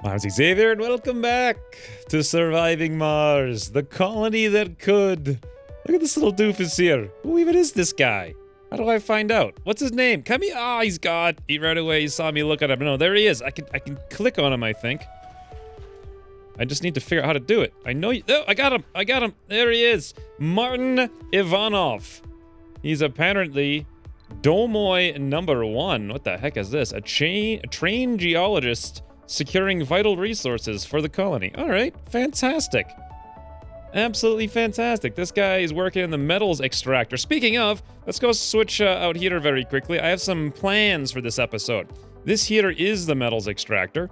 I'm Xavier, and welcome back to Surviving Mars, the colony that could. Look at this little doofus here. Who even is this guy? How do I find out? What's his name? Come here. Ah, he's gone. He right away. He saw me look at him. No, there he is. I can click on him, I think. I just need to figure out how to do it. I know you. Oh, I got him. I got him. There he is. Martin Ivanov. He's apparently Domoy #1. What the heck is this? A trained geologist securing vital resources for the colony. All right, fantastic. Absolutely fantastic. This guy is working in the metals extractor. Speaking of, let's go switch out here very quickly. I have some plans for this episode. This here is the metals extractor.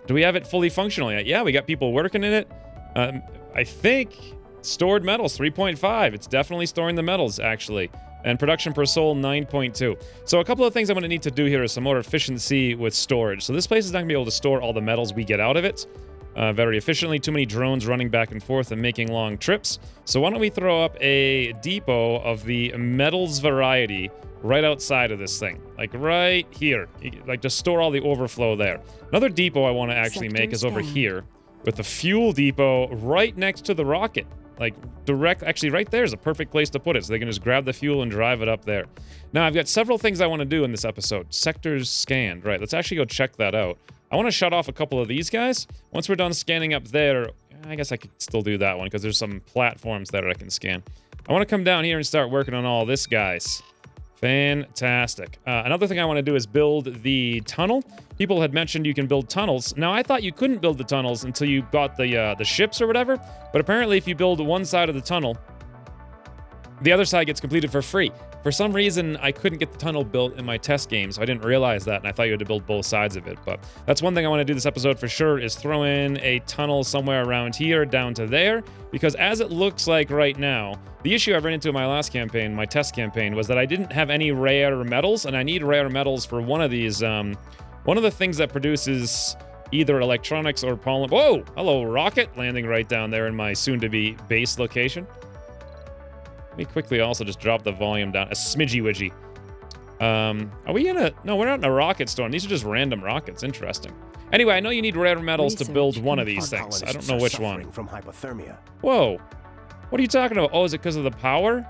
Do we have it fully functional yet? Yeah, we got people working in it. I think stored metals 3.5. It's definitely storing the metals, actually. And production per soul 9.2. So a couple of things I'm going to need to do here is some more efficiency with storage. So this place is not going to be able to store all the metals we get out of it very efficiently. Too many drones running back and forth and making long trips. So why don't we throw up a depot of the metals variety right outside of this thing. Like right here. Like just store all the overflow there. Another depot I want to actually make is over here with the fuel depot right next to the rocket. Like, actually right there is a perfect place to put it, so they can just grab the fuel and drive it up there. Now, I've got several things I want to do in this episode. Sectors scanned. Right, let's actually go check that out. I want to shut off a couple of these guys. Once we're done scanning up there, I guess I could still do that one, because there's some platforms there that I can scan. I want to come down here and start working on all this, guys. Fantastic. Another thing I want to do is build the tunnel. People had mentioned you can build tunnels. Now, I thought you couldn't build the tunnels until you got the ships or whatever, but apparently if you build one side of the tunnel, the other side gets completed for free. For some reason, I couldn't get the tunnel built in my test game, so I didn't realize that, and I thought you had to build both sides of it. But that's one thing I want to do this episode for sure, is throw in a tunnel somewhere around here down to there, because as it looks like right now, the issue I ran into in my last campaign, my test campaign, was that I didn't have any rare metals, and I need rare metals for one of these, one of the things that produces either electronics or polymer. Whoa! Hello, rocket, landing right down there in my soon-to-be base location. Let me quickly also just drop the volume down a smidgy-widgy. Are we in a... No, we're not in a rocket storm. These are just random rockets. Interesting. Anyway, I know you need rare metals to build one of these things. I don't know which one. From hypothermia. Whoa. What are you talking about? Oh, is it because of the power?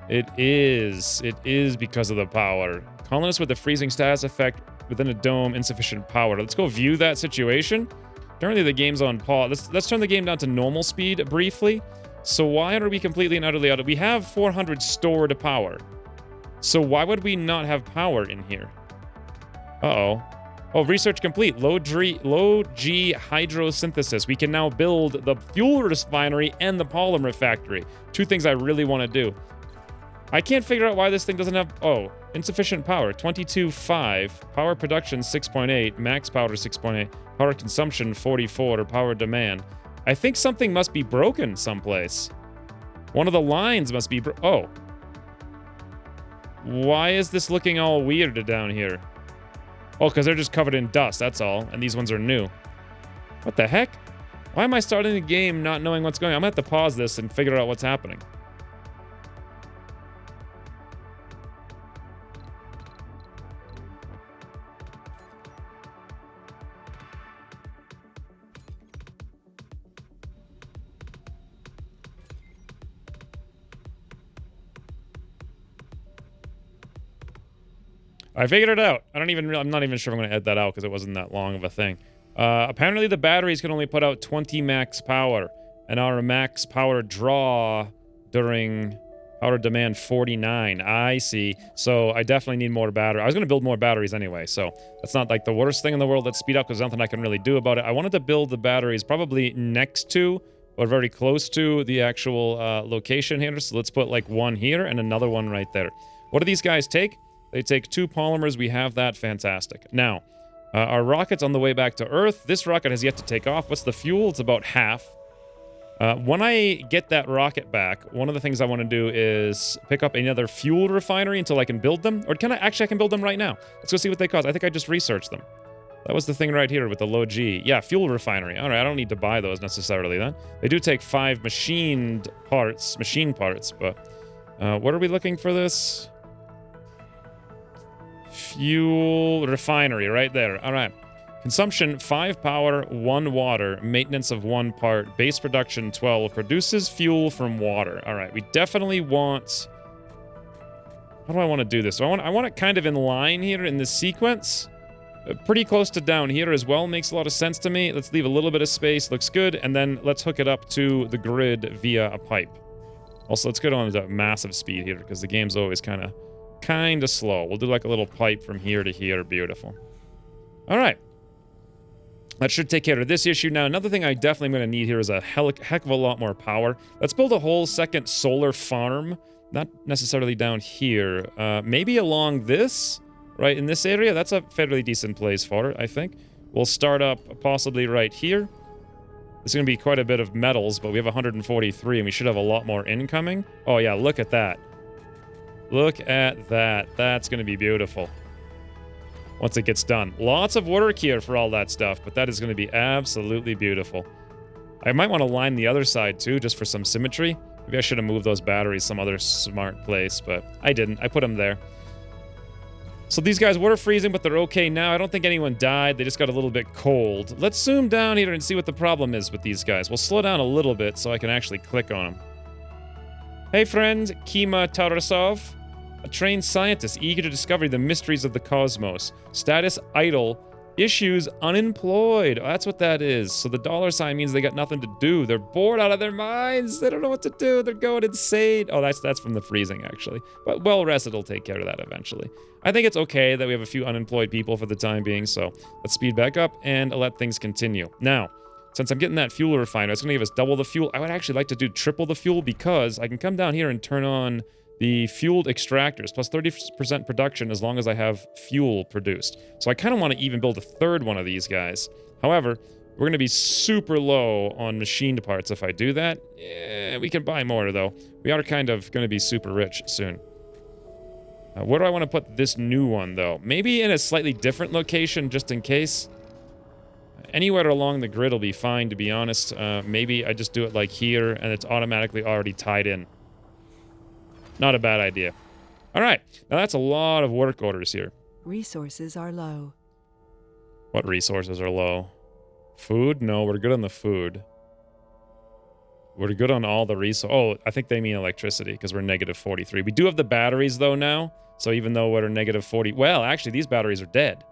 It is. It is because of the power. Colonists with the freezing status effect within a dome, insufficient power. Let's go view that situation. Currently, the game's on pause. Let's turn the game down to normal speed briefly. So why are we completely and utterly out of... We have 400 stored power. So why would we not have power in here? Uh-oh. Oh, research complete. Low G hydrosynthesis. We can now build the fuel refinery and the polymer factory. Two things I really want to do. I can't figure out why this thing doesn't have... Oh, insufficient power. 22.5. Power production 6.8. Max power 6.8. Power consumption 44. Power demand. I think something must be broken someplace. One of the lines must be oh. Why is this looking all weird down here? Oh, because they're just covered in dust, that's all. And these ones are new. What the heck? Why am I starting the game not knowing what's going on? I'm going to have to pause this and figure out what's happening. I figured it out. I'm not even sure if I'm going to edit that out because it wasn't that long of a thing. Apparently the batteries can only put out 20 max power, and our max power draw during power demand 49. I see. So I definitely need more battery. I was going to build more batteries anyway, so that's not like the worst thing in the world. Let's speed up because there's nothing I can really do about it. I wanted to build the batteries probably next to or very close to the actual location here. So let's put like one here and another one right there. What do these guys take? They take 2 polymers. We have that. Fantastic. Now, our rocket's on the way back to Earth. This rocket has yet to take off. What's the fuel? It's about half. When I get that rocket back, one of the things I want to do is pick up another fuel refinery until I can build them. Or can I? Actually, I can build them right now. Let's go see what they cost. I think I just researched them. That was the thing right here with the low G. Yeah, fuel refinery. All right, I don't need to buy those necessarily then. They do take 5 machine parts, but what are we looking for this? Fuel refinery right there. All right. Consumption 5 power, 1 water, maintenance of 1 part, base production 12, produces fuel from water. All right, we definitely want... How do I want to do this? So I want it kind of in line here in this sequence. Pretty close to down here as well, makes a lot of sense to me. Let's leave a little bit of space, looks good, and then let's hook it up to the grid via a pipe. Also, let's go on to massive speed here, because the game's always kind of slow. We'll do like a little pipe from here to here. Beautiful. All right. That should take care of this issue. Now, another thing I definitely am going to need here is a heck of a lot more power. Let's build a whole second solar farm. Not necessarily down here. Maybe along this, right in this area. That's a fairly decent place for it, I think. We'll start up possibly right here. There's going to be quite a bit of metals, but we have 143, and we should have a lot more incoming. Oh, yeah, look at that. Look at that. That's going to be beautiful once it gets done. Lots of work here for all that stuff, but that is going to be absolutely beautiful. I might want to line the other side, too, just for some symmetry. Maybe I should have moved those batteries some other smart place, but I didn't. I put them there. So these guys were freezing, but they're okay now. I don't think anyone died. They just got a little bit cold. Let's zoom down here and see what the problem is with these guys. We'll slow down a little bit so I can actually click on them. Hey, friend, Kima Tarasov. A trained scientist eager to discover the mysteries of the cosmos. Status idle. Issues unemployed. Oh, that's what that is. So the dollar sign means they got nothing to do. They're bored out of their minds. They don't know what to do. They're going insane. Oh, that's from the freezing, actually. But well rested will take care of that eventually. I think it's okay that we have a few unemployed people for the time being, so let's speed back up and let things continue. Now, since I'm getting that fuel refiner, it's going to give us double the fuel. I would actually like to do triple the fuel because I can come down here and turn on the fueled extractors, plus 30% production as long as I have fuel produced. So I kind of want to even build a third one of these guys. However, we're going to be super low on machined parts if I do that. Yeah, we can buy more, though. We are kind of going to be super rich soon. Where do I want to put this new one, though? Maybe in a slightly different location, just in case. Anywhere along the grid will be fine, to be honest. Maybe I just do it like here, and it's automatically already tied in. Not a bad idea. All right. Now, that's a lot of work orders here. Resources are low. What resources are low? Food? No, we're good on the food. We're good on all the resources. Oh, I think they mean electricity because we're negative 43. We do have the batteries, though, now. So even though we're negative 40... Well, actually, these batteries are dead.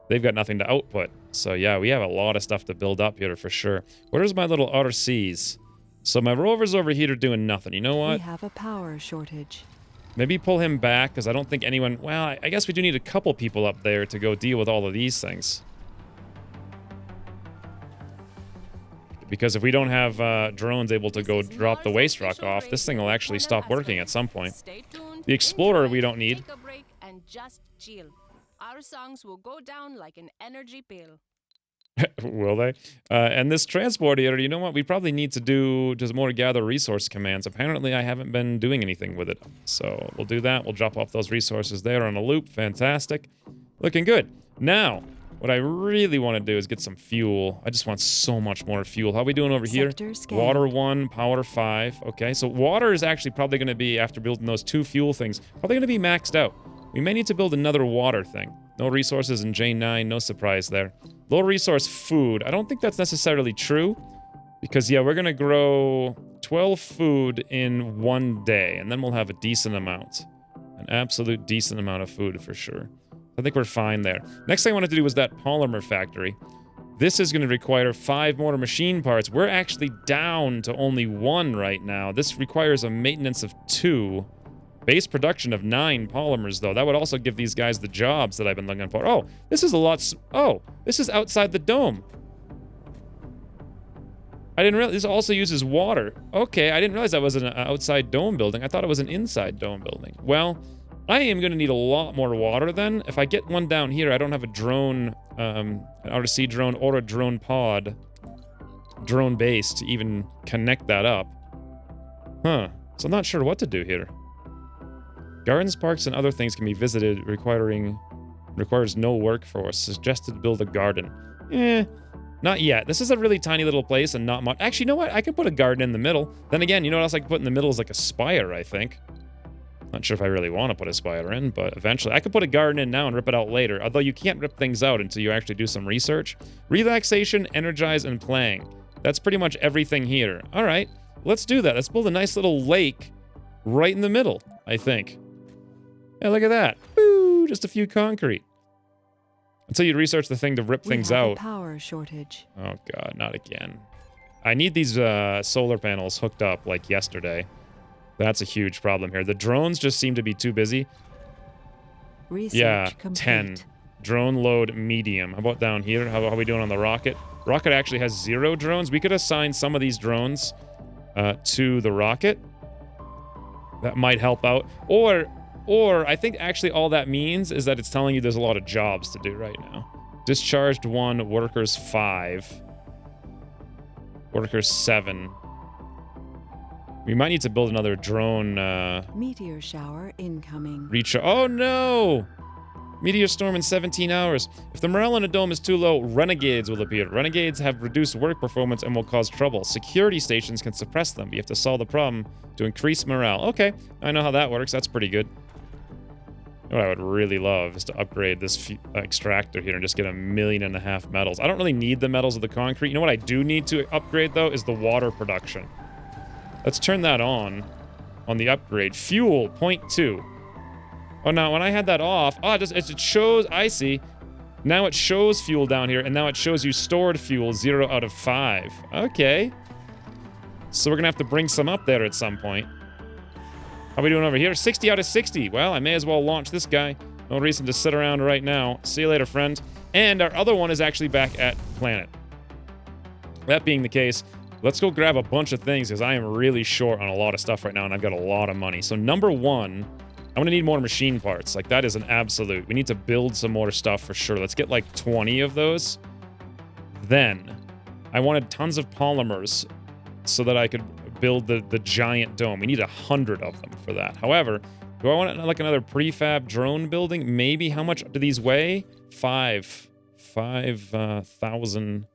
They've got nothing to output. So, yeah, we have a lot of stuff to build up here for sure. Where's my little RCs? So my rover's over here doing nothing. You know what? We have a power shortage. Maybe pull him back, because I don't think anyone... Well, I guess we do need a couple people up there to go deal with all of these things. Because if we don't have drones able to go drop the waste rock off, this thing will actually stop working at some point. The Explorer we don't need. Take a break and just chill. Our songs will go down like an energy pill. Will they? And this transporter, you know what? We probably need to do just more gather resource commands. Apparently, I haven't been doing anything with it. So we'll do that. We'll drop off those resources there on a loop. Fantastic. Looking good. Now, what I really want to do is get some fuel. I just want so much more fuel. How are we doing over here? Water 1, power 5. Okay, so water is actually probably going to be, after building those 2 fuel things, probably going to be maxed out. We may need to build another water thing. No resources in J9, no surprise there. Low resource food. I don't think that's necessarily true. Because, yeah, we're going to grow 12 food in 1 day. And then we'll have a decent amount. An absolute decent amount of food for sure. I think we're fine there. Next thing I wanted to do was that polymer factory. This is going to require 5 more machine parts. We're actually down to only 1 right now. This requires a maintenance of 2. Base production of 9 polymers, though. That would also give these guys the jobs that I've been looking for. Oh, this is a lot... Oh, this is outside the dome. I didn't realize... This also uses water. Okay, I didn't realize that was an outside dome building. I thought it was an inside dome building. Well, I am going to need a lot more water, then. If I get one down here, I don't have a drone, an RC drone or a drone pod, drone base to even connect that up. Huh. So I'm not sure what to do here. Gardens, parks, and other things can be visited, requires no workforce. Suggested to build a garden. Not yet. This is a really tiny little place and not much. Actually, you know what? I can put a garden in the middle. Then again, you know what else I can put in the middle is like a spire, I think. Not sure if I really want to put a spider in, but eventually. I could put a garden in now and rip it out later, although you can't rip things out until you actually do some research. Relaxation, energize, and playing. That's pretty much everything here. All right, let's do that. Let's build a nice little lake right in the middle, I think. Yeah, look at that. Woo, just a few concrete. Until you research the thing to rip things out. A power shortage. Oh, God, not again. I need these solar panels hooked up like yesterday. That's a huge problem here. The drones just seem to be too busy. Research yeah, complete. 10. Drone load medium. How about down here? How are we doing on the rocket? Rocket actually has 0 drones. We could assign some of these drones to the rocket. That might help out. Or I think actually all that means is that it's telling you there's a lot of jobs to do right now. Discharged 1, workers 5. Workers 7. We might need to build another drone. Meteor shower incoming. Oh no! Meteor storm in 17 hours. If the morale in a dome is too low, renegades will appear. Renegades have reduced work performance and will cause trouble. Security stations can suppress them. You have to solve the problem to increase morale. Okay, I know how that works. That's pretty good. What I would really love is to upgrade this extractor here and just get 1.5 million metals. I don't really need the metals of the concrete. You know what I do need to upgrade, though, is the water production. Let's turn that on the upgrade. Fuel, 0.2. Oh, now, when I had that off... Oh, it shows... I see. Now it shows fuel down here, and now it shows you stored fuel, 0 out of 5. Okay. So we're going to have to bring some up there at some point. How are we doing over here? 60 out of 60. Well, I may as well launch this guy. No reason to sit around right now. See you later, friend. And our other one is actually back at planet. That being the case, let's go grab a bunch of things because I am really short on a lot of stuff right now and I've got a lot of money. So number 1, I'm going to need more machine parts. Like, that is an absolute. We need to build some more stuff for sure. Let's get like 20 of those. Then, I wanted tons of polymers so that I could build the giant dome. We need 100 of them for that. However, do I want like another prefab drone building? Maybe. How much do these weigh? 5,000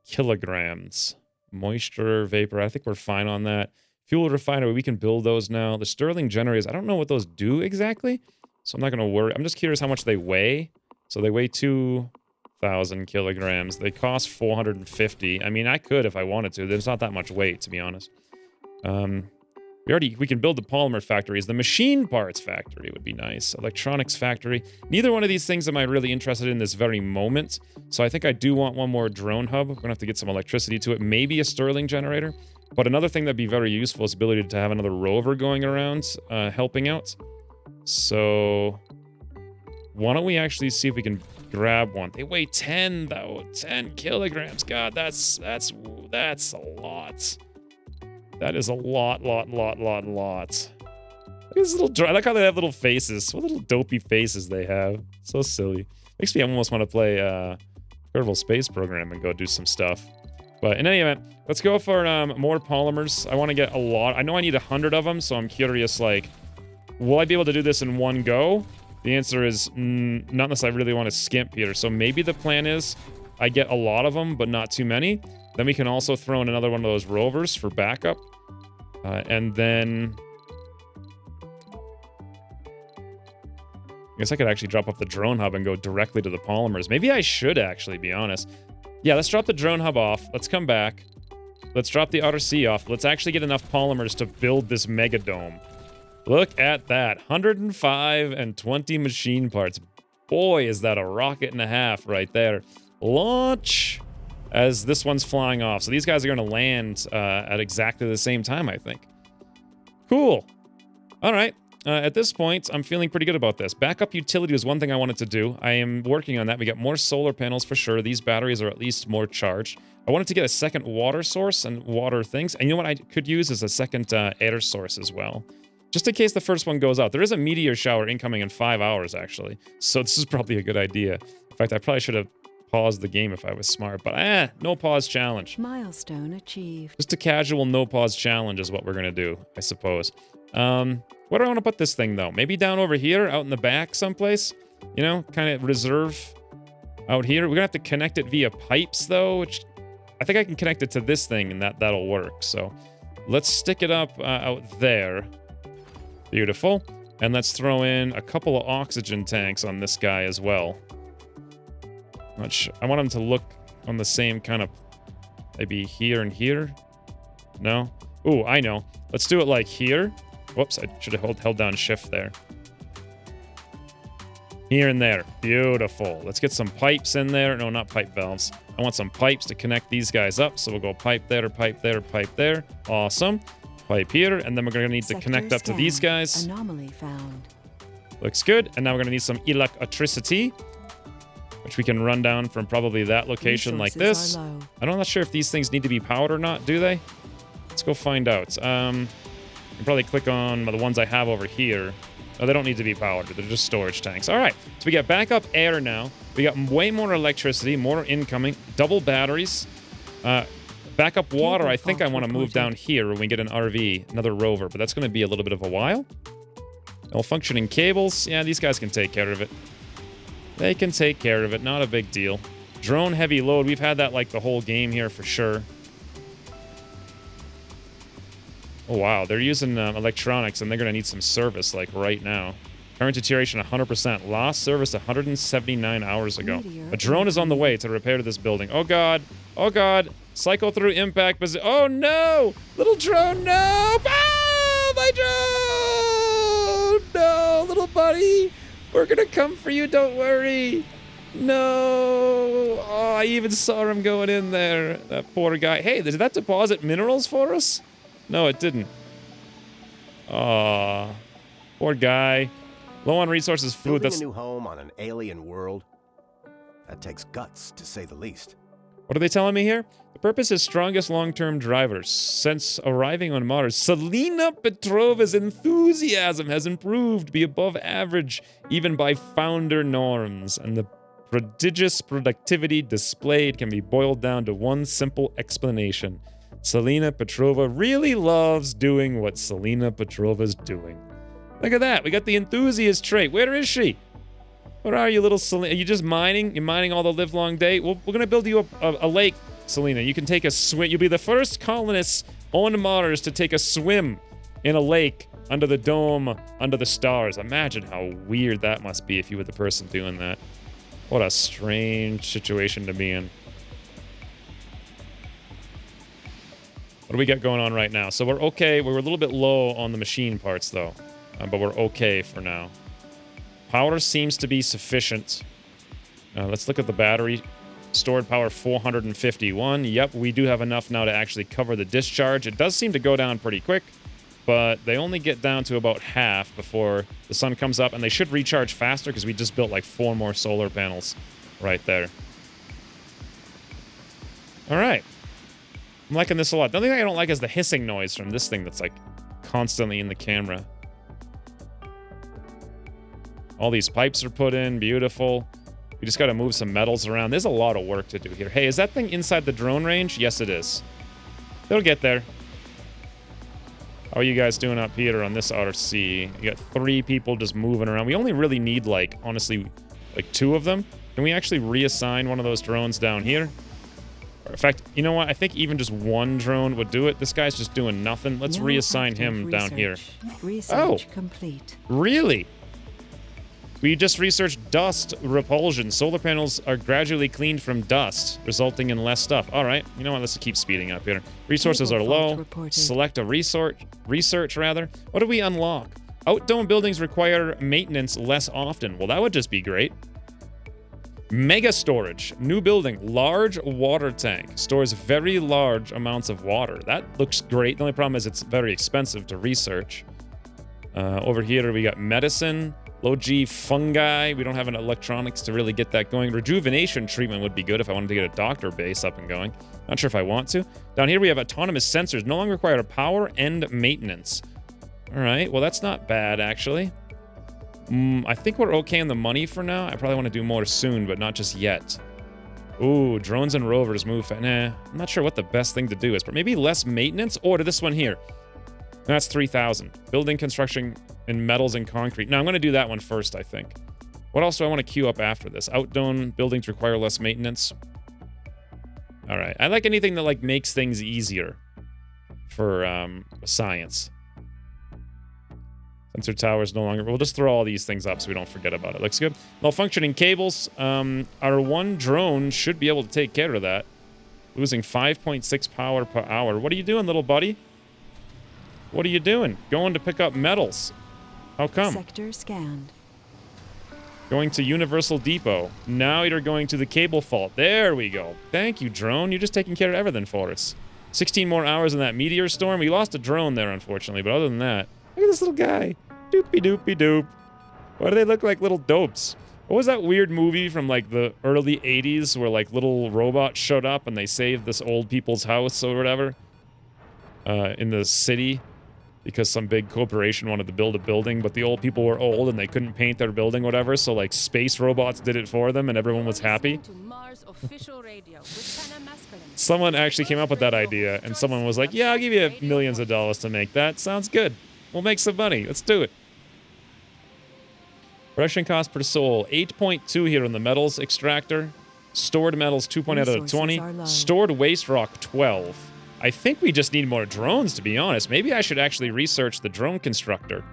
kilograms. Moisture, vapor. I think we're fine on that. Fuel refinery, we can build those now. The Stirling Generators, I don't know what those do exactly, so I'm not going to worry. I'm just curious how much they weigh. So they weigh 2,000 kilograms. They cost 450. I mean, I could if I wanted to. There's not that much weight, to be honest. We can build the polymer factories. The machine parts factory would be nice. Electronics factory. Neither one of these things am I really interested in this very moment. So I think I do want one more drone hub. We're going to have to get some electricity to it. Maybe a Stirling generator. But another thing that'd be very useful is the ability to have another rover going around, helping out. So why don't we actually see if we can grab one? They weigh 10 though. 10 kilograms. God, that's a lot. That is a lot. Look at this little... I like how they have little faces. What little dopey faces they have. So silly. Makes me almost want to play Kerbal Space Program and go do some stuff. But in any event, let's go for more polymers. I want to get a lot. I know I need 100 of them, so I'm curious, like, will I be able to do this in one go? The answer is not unless I really want to skimp here. So maybe the plan is I get a lot of them, but not too many. Then we can also throw in another one of those rovers for backup. And then... I guess I could actually drop off the drone hub and go directly to the polymers. Maybe I should actually, be honest. Yeah, let's drop the drone hub off. Let's come back. Let's drop the RC off. Let's actually get enough polymers to build this mega dome. Look at that. 105 and 20 machine parts. Boy, is that a rocket and a half right there. Launch as this one's flying off. So these guys are going to land at exactly the same time, I think. Cool. All right. At this point, I'm feeling pretty good about this. Backup utility was one thing I wanted to do. I am working on that. We get more solar panels for sure. These batteries are at least more charged. I wanted to get a second water source and water things. And you know what I could use is a second air source as well. Just in case the first one goes out. There is a meteor shower incoming in 5 hours, actually. So this is probably a good idea. In fact, I probably should have paused the game if I was smart. But no pause challenge. Milestone achieved. Just a casual no pause challenge is what we're going to do, I suppose. Where do I want to put this thing, though? Maybe down over here, out in the back someplace? You know, kind of reserve out here. We're going to have to connect it via pipes, though, which I think I can connect it to this thing, and that'll work. So let's stick it up out there. Beautiful. And let's throw in a couple of oxygen tanks on this guy as well. I want him to look on the same kind of... Maybe here and here? No? Ooh, I know. Let's do it like here. Whoops, I should have held down shift there. Here and there. Beautiful. Let's get some pipes in there. No, not pipe valves. I want some pipes to connect these guys up. So we'll go pipe there, pipe there, pipe there. Awesome. Pipe here. And then we're going to need to connect up to these guys. Anomaly found. Looks good. And now we're going to need some electricity, which we can run down from probably that location like this. I'm not sure if these things need to be powered or not, do they? Let's go find out. You can probably click on the ones I have over here. Oh, they don't need to be powered. They're just storage tanks. All right. So we got backup air now. We got way more electricity, more incoming, double batteries. Backup water, I think I want to move down here when we get an RV, another rover, but that's going to be a little bit of a while. No functioning cables. Yeah, these guys can take care of it. They can take care of it. Not a big deal. Drone heavy load. We've had that like the whole game here for sure. Oh, wow. They're using electronics, and they're going to need some service, like, right now. Current deterioration, 100%. Lost service 179 hours ago. A drone is on the way to repair this building. Oh, God. Oh, God. Cycle through impact. Oh, no. Little drone, no. Ah, my drone. No, little buddy. We're going to come for you. Don't worry. No. Oh, I even saw him going in there. That poor guy. Hey, did that deposit minerals for us? No, it didn't. Aw, poor guy. Low on resources, food. Building a new home on an alien world. That takes guts, to say the least. What are they telling me here? The purpose is strongest long-term driver. Since arriving on Mars, Selena Petrova's enthusiasm has improved, be above average, even by founder norms. And the prodigious productivity displayed can be boiled down to one simple explanation. Selena Petrova really loves doing what Selena Petrova's doing. Look at that. We got the enthusiast trait. Where is she? Where are you, little Selena? Are you just mining? You're mining all the livelong day? Well, we're going to build you a lake, Selena. You can take a swim. You'll be the first colonists on Mars to take a swim in a lake under the dome, under the stars. Imagine how weird that must be if you were the person doing that. What a strange situation to be in. What do we got going on right now? So we're okay. We're a little bit low on the machine parts, though. But we're okay for now. Power seems to be sufficient. Let's look at the battery. Stored power 451. Yep, we do have enough now to actually cover the discharge. It does seem to go down pretty quick, but they only get down to about half before the sun comes up, and they should recharge faster because we just built like 4 more solar panels right there. All right. I'm liking this a lot. The only thing I don't like is the hissing noise from this thing that's like constantly in the camera. All these pipes are put in. Beautiful. We just got to move some metals around. There's a lot of work to do here. Hey, is that thing inside the drone range? Yes, it is. They'll get there. How are you guys doing up here on this RC? You got 3 people just moving around. We only really need, like, honestly, like 2 of them. Can we actually reassign one of those drones down here? In fact, you know what? I think even just 1 drone would do it. This guy's just doing nothing. Let's reassign him down here. Research complete. Really? We just researched dust repulsion. Solar panels are gradually cleaned from dust, resulting in less stuff. All right. You know what? Let's keep speeding up here. Resources are low. Select a research rather. What do we unlock? Outdome buildings require maintenance less often. Well, that would just be great. Mega storage. New building. Large water tank. Stores very large amounts of water. That looks great. The only problem is it's very expensive to research. Over here we got medicine. Low G fungi. We don't have an electronics to really get that going. Rejuvenation treatment would be good if I wanted to get a doctor base up and going. Not sure if I want to. Down here we have autonomous sensors. No longer require power and maintenance. All right. Well, that's not bad, actually. I think we're okay on the money for now. I probably want to do more soon, but not just yet. Ooh, drones and rovers move. Nah, I'm not sure what the best thing to do is, but maybe less maintenance. Or to this one here. That's 3,000. Building construction in metals and concrete. No, I'm going to do that one first, I think. What else do I want to queue up after this? Outdome buildings require less maintenance. All right. I like anything that like makes things easier for science. Sensor towers no longer. We'll just throw all these things up so we don't forget about it. Looks good. Malfunctioning cables. Our one drone should be able to take care of that. Losing 5.6 power per hour. What are you doing, little buddy? What are you doing? Going to pick up metals. How come? Sector scanned. Going to Universal Depot. Now you're going to the cable fault. There we go. Thank you, drone. You're just taking care of everything for us. 16 more hours in that meteor storm. We lost a drone there, unfortunately, but other than that, look at this little guy. Doopy doopy doop. Why do they look like little dopes? What was that weird movie from like the early 80s where like little robots showed up and they saved this old people's house or whatever in the city because some big corporation wanted to build a building, but the old people were old and they couldn't paint their building, whatever, so like space robots did it for them and everyone was happy. Someone actually came up with that idea and someone was like, yeah, I'll give you millions of dollars to make that. Sounds good. We'll make some money. Let's do it. Production cost per soul, 8.2 here on the metals extractor. Stored metals, 2.8 out of 20. Stored waste rock, 12. I think we just need more drones, to be honest. Maybe I should actually research the drone constructor.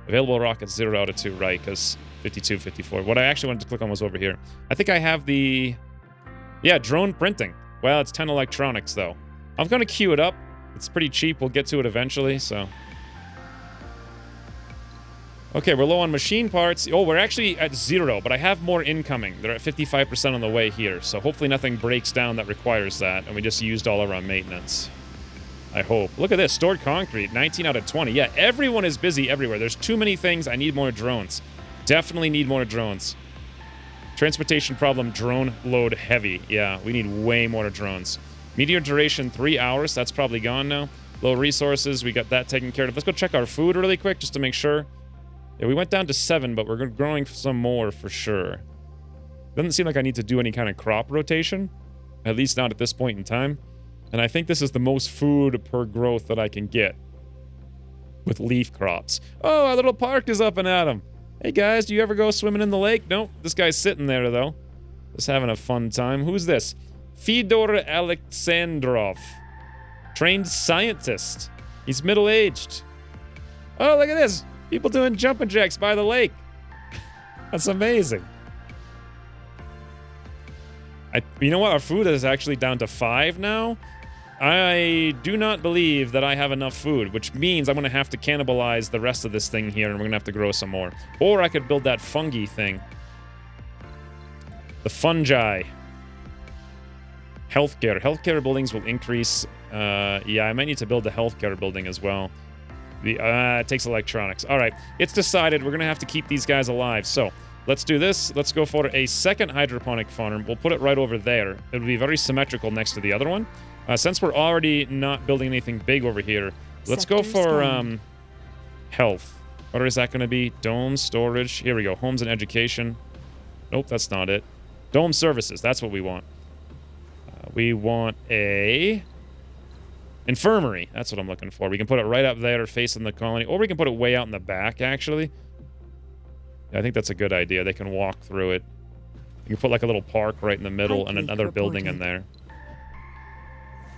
Available rockets, 0 out of 2, right, because 52, 54. What I actually wanted to click on was over here. I think I have the... Yeah, drone printing. Well, it's 10 electronics, though. I'm going to queue it up. It's pretty cheap. We'll get to it eventually, so... Okay, we're low on machine parts. Oh, we're actually at 0, but I have more incoming. They're at 55% on the way here, so hopefully nothing breaks down that requires that, and we just used all of our maintenance. I hope. Look at this, stored concrete, 19 out of 20. Yeah, everyone is busy everywhere. There's too many things. I need more drones. Definitely need more drones. Transportation problem, drone load heavy. Yeah, we need way more drones. Meteor duration, 3 hours. That's probably gone now. Low resources, we got that taken care of. Let's go check our food really quick just to make sure. Yeah, we went down to 7, but we're growing some more for sure. Doesn't seem like I need to do any kind of crop rotation, at least not at this point in time. And I think this is the most food per growth that I can get with leaf crops. Oh, our little park is up and at 'em. Hey guys, do you ever go swimming in the lake? Nope, this guy's sitting there though. Just having a fun time. Who's this? Fyodor Alexandrov. Trained scientist. He's middle-aged. Oh, look at this. People doing jumping jacks by the lake. That's amazing. You know what? Our food is actually down to 5 now. I do not believe that I have enough food, which means I'm going to have to cannibalize the rest of this thing here, and we're going to have to grow some more. Or I could build that fungi thing. The fungi. Healthcare. Healthcare buildings will increase. Yeah, I might need to build the healthcare building as well. It takes electronics. All right, it's decided. We're going to have to keep these guys alive. So let's do this. Let's go for a second hydroponic farm. We'll put it right over there. It'll be very symmetrical next to the other one. Since we're already not building anything big over here, let's go for health. What is that going to be? Dome, storage. Here we go. Homes and education. Nope, that's not it. Dome services. That's what we want. We want a... Infirmary, that's what I'm looking for. We can put it right up there facing the colony, or we can put it way out in the back, actually. Yeah, I think that's a good idea. They can walk through it. You can put like a little park right in the middle and another building in there.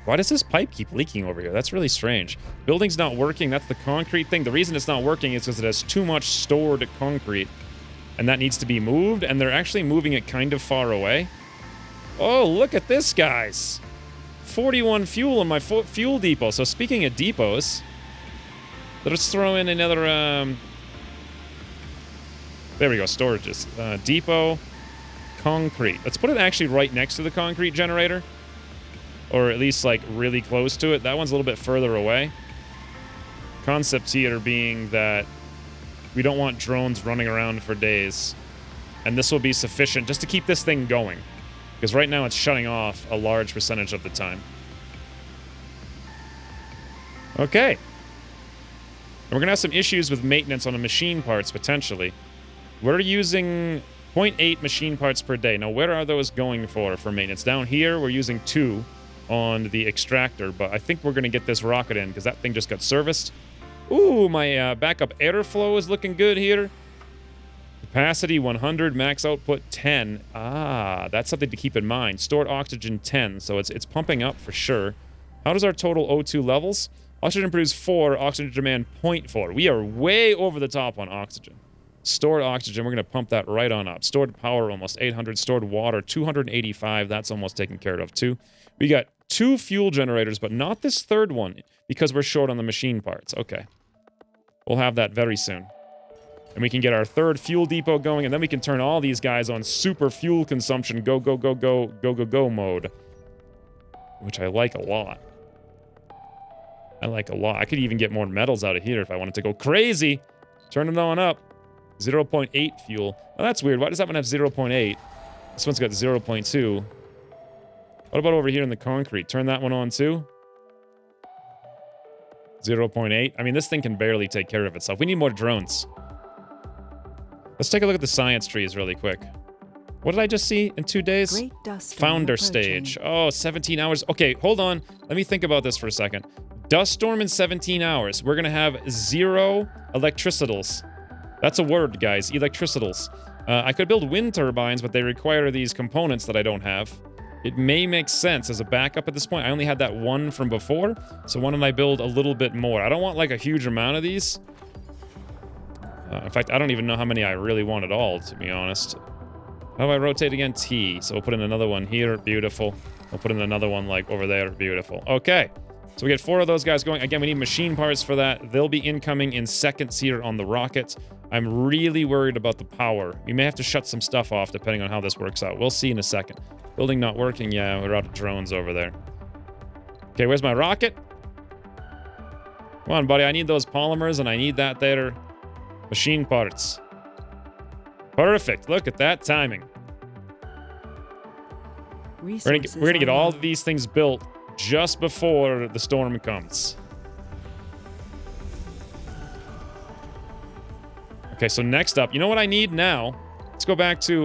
Why does this pipe keep leaking over here? That's really strange. Building's not working. That's the concrete thing. The reason it's not working is because it has too much stored concrete, and that needs to be moved, and they're actually moving it kind of far away. Oh, look at this, guys. 41 fuel in my fuel depot. So speaking of depots, let's throw in another, there we go, storages. Depot, concrete. Let's put it actually right next to the concrete generator. Or at least, like, really close to it. That one's a little bit further away. Concept here being that we don't want drones running around for days. And this will be sufficient just to keep this thing going. Because right now it's shutting off a large percentage of the time. Okay. And we're going to have some issues with maintenance on the machine parts, potentially. We're using 0.8 machine parts per day. Now, where are those going for maintenance? Down here, we're using 2 on the extractor, but I think we're going to get this rocket in because that thing just got serviced. Ooh, my backup airflow is looking good here. Capacity 100, max output 10. Ah, that's something to keep in mind. Stored oxygen 10, so it's pumping up for sure. How does our total O2 levels? Oxygen produce 4, oxygen demand 0.4. We are way over the top on oxygen. Stored oxygen, we're going to pump that right on up. Stored power, almost 800. Stored water, 285. That's almost taken care of, too. We got 2 fuel generators, but not this third one, because we're short on the machine parts. Okay. We'll have that very soon. And we can get our 3rd fuel depot going, and then we can turn all these guys on super fuel consumption, go, go, go, go, go, go, go mode. Which I like a lot. I like a lot. I could even get more metals out of here if I wanted to go crazy. Turn it on up. 0.8 fuel. Oh, that's weird. Why does that one have 0.8? This one's got 0.2. What about over here in the concrete? Turn that one on too. 0.8. I mean, this thing can barely take care of itself. We need more drones. Let's take a look at the science trees really quick. What did I just see in 2 days? Great dust Founder stage. Oh, 17 hours. Okay, hold on. Let me think about this for a second. Dust storm in 17 hours. We're going to have 0 electricitals. That's a word, guys. Electricitals. I could build wind turbines, but they require these components that I don't have. It may make sense as a backup at this point. I only had that one from before, so why don't I build a little bit more? I don't want like a huge amount of these. In fact, I don't even know how many I really want at all, to be honest. How do I rotate again? T. So we'll put in another one here. Beautiful. We'll put in another one like over there. Beautiful. Okay. So we get 4 of those guys going. Again, we need machine parts for that. They'll be incoming in seconds here on the rockets. I'm really worried about the power. We may have to shut some stuff off depending on how this works out. We'll see in a second. Building not working. Yeah, we're out of drones over there. Okay, where's my rocket? Come on, buddy. I need those polymers and I need that there. Machine parts. Perfect. Look at that timing. We're gonna get all of these things built just before the storm comes. Okay, so next up, you know what I need now? Let's go back to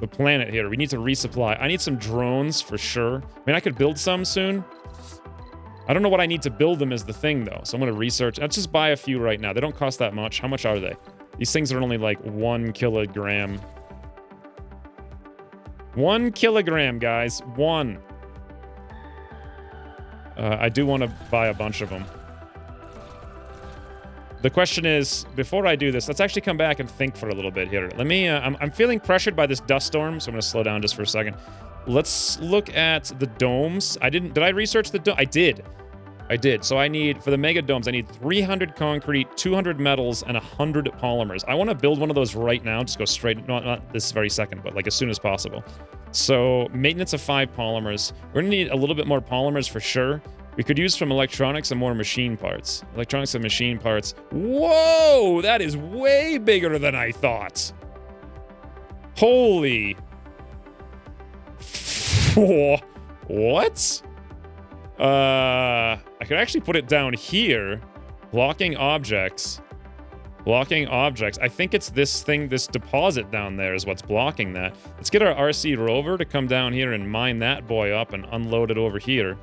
the planet here. We need to resupply. I need some drones for sure. I mean, I could build some soon. I don't know what I need to build them is the thing, though. So I'm going to research. Let's just buy a few right now. They don't cost that much. How much are they? These things are only like 1 kilogram. 1 kilogram, guys. 1. I do want to buy a bunch of them. The question is, before I do this, let's actually come back and think for a little bit here. Let me, I'm feeling pressured by this dust storm, so I'm going to slow down just for a second. Let's look at the domes. Did I research the dome? I did. So I need, for the mega domes, I need 300 concrete, 200 metals, and 100 polymers. I want to build one of those right now. Just go straight, not this very second, but like as soon as possible. So maintenance of 5 polymers. We're going to need a little bit more polymers for sure. We could use from electronics and more machine parts. Electronics and machine parts. Whoa! That is way bigger than I thought. Holy. What? I could actually put it down here. Blocking objects. Blocking objects. I think it's this thing, this deposit down there is what's blocking that. Let's get our RC rover to come down here and mine that boy up and unload it over here.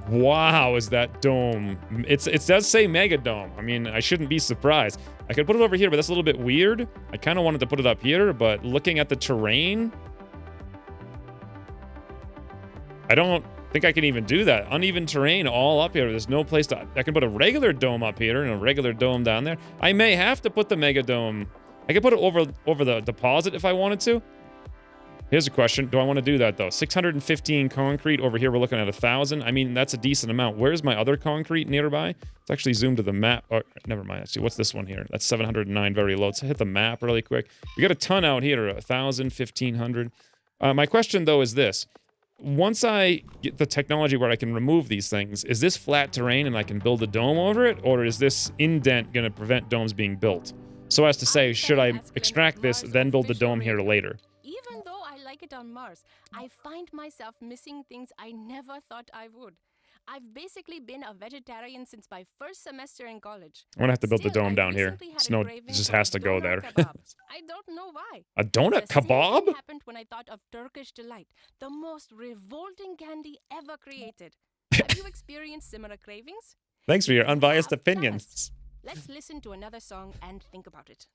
Wow, is that dome. It does say Mega Dome. I mean, I shouldn't be surprised. I could put it over here, but that's a little bit weird. I kind of wanted to put it up here, but looking at the terrain, I don't think I can even do that. Uneven terrain all up here. There's no place to... I can put a regular dome up here and a regular dome down there. I may have to put the Mega Dome... I could put it over the deposit if I wanted to. Here's a question. Do I want to do that, though? 615 concrete. Over here, we're looking at 1,000. I mean, that's a decent amount. Where's my other concrete nearby? Let's actually zoom to the map. Oh, never mind. Actually, what's this one here? That's 709, very low. Let's hit the map really quick. We got a ton out here. 1,000, 1,500. My question, though, is this. Once I get the technology where I can remove these things, is this flat terrain and I can build a dome over it? Or is this indent going to prevent domes being built? So as to say, should I extract this, then build the dome here later? Even though I like it on Mars, I find myself missing things I never thought I would. I've basically been a vegetarian since my first semester in college. I'm gonna have to build the dome down here. It just has to go there. I don't know why. A donut kebab? The same thing happened when I thought of Turkish Delight, the most revolting candy ever created. Have you experienced similar cravings? Thanks for your unbiased opinions. Let's listen to another song and think about it.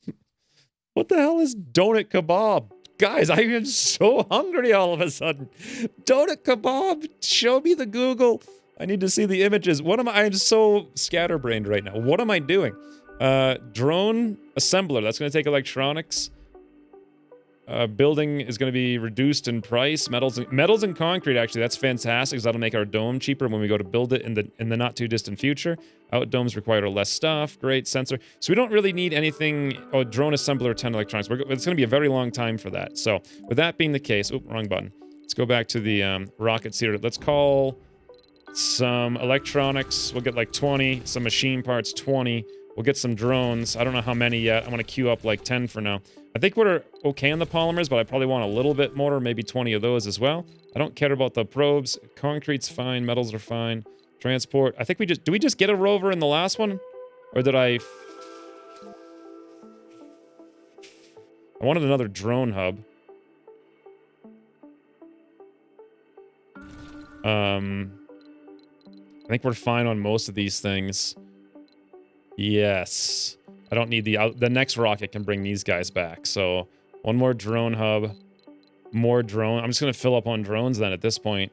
What the hell is donut kebab? Guys, I am so hungry all of a sudden. Donut kebab, show me the Google. I need to see the images. What am I'm so scatterbrained right now. What am I doing? Drone assembler. That's going to take electronics. Building is going to be reduced in price. Metals and concrete, actually, that's fantastic, because that'll make our dome cheaper when we go to build it in the not too distant future. Outdomes require less stuff. Great sensor. So we don't really need anything. Oh, drone assembler, 10 electronics. It's going to be a very long time for that. So with that being the case, oh, wrong button. Let's go back to the rockets here. Let's call some electronics. We'll get like 20. Some machine parts, 20. We'll get some drones. I don't know how many yet. I'm going to queue up like 10 for now. I think we're okay on the polymers, but I probably want a little bit more, maybe 20 of those as well. I don't care about the probes. Concrete's fine. Metals are fine. Transport. I think did we just get a rover in the last one? Or did I wanted another drone hub. I think we're fine on most of these things. Yes. I don't need the next rocket can bring these guys back. So one more drone hub, more drone. I'm just going to fill up on drones then at this point.